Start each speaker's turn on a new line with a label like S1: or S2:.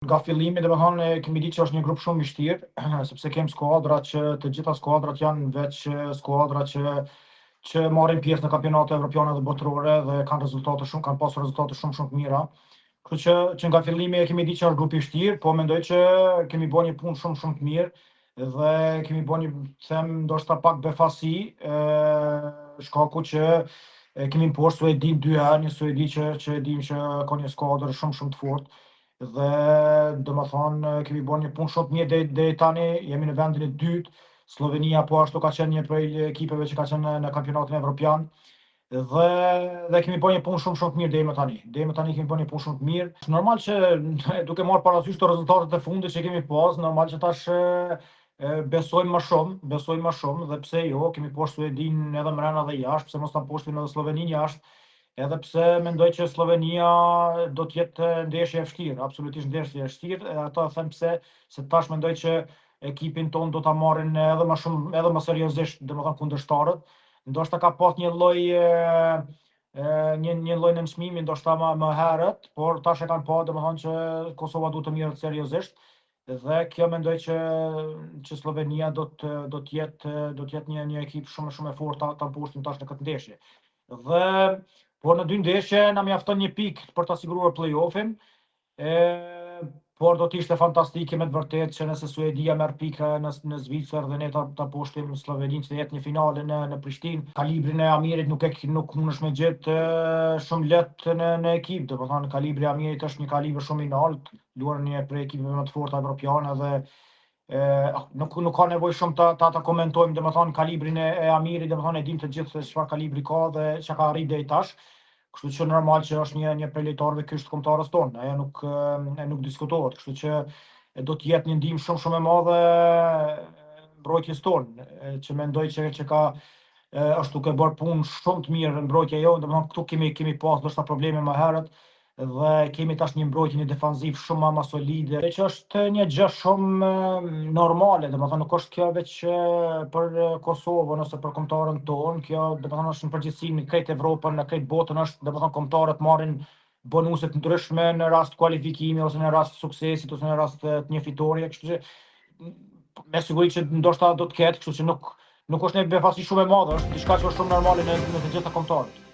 S1: Nga fillimi domethënë kemi ditë që është një grup shumë i vështirë, sepse kem skuadra që të gjitha skuadrat janë veç skuadra që marrin pjesë në kampionate evropiane dhe botërore dhe kanë pasur rezultate shumë të mira. Kështu që nga fillimi kemi ditë që është grup i vështirë, po mendoj që kemi bërë një punë shumë të mirë dhe kemi bërë një them ndoshta pak befasi, shkaku që kemi poshtë Suedin 2 herë, një Suedi që e dim që ka një skuadër shumë të fortë. Dhe domethënë kemi bërë një punë shumë të mirë deri tani, jemi në vendin e dytë. Slovenia po ashtu ka qenë një prej ekipeve që ka qenë në kampionatin evropian dhe kemi bërë një punë shumë të mirë deri më tani. Deri më tani kemi bërë një punë shumë të mirë. Është normal që duke marrë parasysh të rezultatet e fundit që kemi pas, normal që tash besojmë më shumë dhe pse jo, kemi poshtë Suedin edhe mbrana dhe jashtë, pse mos ta poshtim edhe Sloveninë jashtë. Edhe pse mendoj që Slovenia do të jetë ndeshje e vështirë, absolutisht ndeshje e vështirë, ata them pse, se tash mendoj që ekipin ton do ta marrin edhe më shumë, edhe më seriozisht, domethënë kundërshtarët. Ndoshta ka pas një lloj nënçmimi ndoshta më herët, por tash e kanë pa domethënë që Kosova duhet të merret seriozisht dhe kjo mendoj që Slovenia do të jetë një ekip shumë e fortë ta mposhtin tash në këtë ndeshje. Por në dy ndeshje na mjafton një pikë për ta siguruar play-offin. Por do të ishte fantastike me të vërtetë që nëse Suedia merr pikë në Zvicër dhe ne ta poshtim Sloveninë që të jetë një finale në Prishtinë. Kalibrin e Amirit nuk mundesh me gjetë shumë lehtë në ekip, domethënë kalibri i Amirit është një kalibër shumë i lartë, luan një prej ekipeve më të forta evropiane dhe nuk ka nevojë shumë ta komentojmë domethënë kalibrin e Amirit, domethënë e dim të gjithë se çfarë kalibri ka dhe çka ka arrit deri tash. Kështu që normal që është një prej lojtarëve ky është kombëtarës tonë, ajo nuk diskutohet, kështu që do të jetë një ndihmë shumë e madhe mbrojtjes tonë, që mendoj që është duke bërë punë shumë të mirë mbrojtja jonë, domethënë këtu kemi pas ndoshta probleme më herët dhe kemi tash një mbrojtje defanziv shumë më solide, që është një gjë shumë normale, domethënë nuk është kjo veç për Kosovën ose për kombëtarën tonë, kjo domethënë është në përgjithësi në krejt Evropën, në krejt botën është, domethënë kombëtarët marrin bonuse të ndryshme në rast kualifikimi ose në rast suksesit ose në rast të një fitorie, kështu që me siguri që ndoshta do të ketë, kështu që nuk është një befasi shumë e madhe, është diçka që është shumë normale në të gjitha kombëtarët.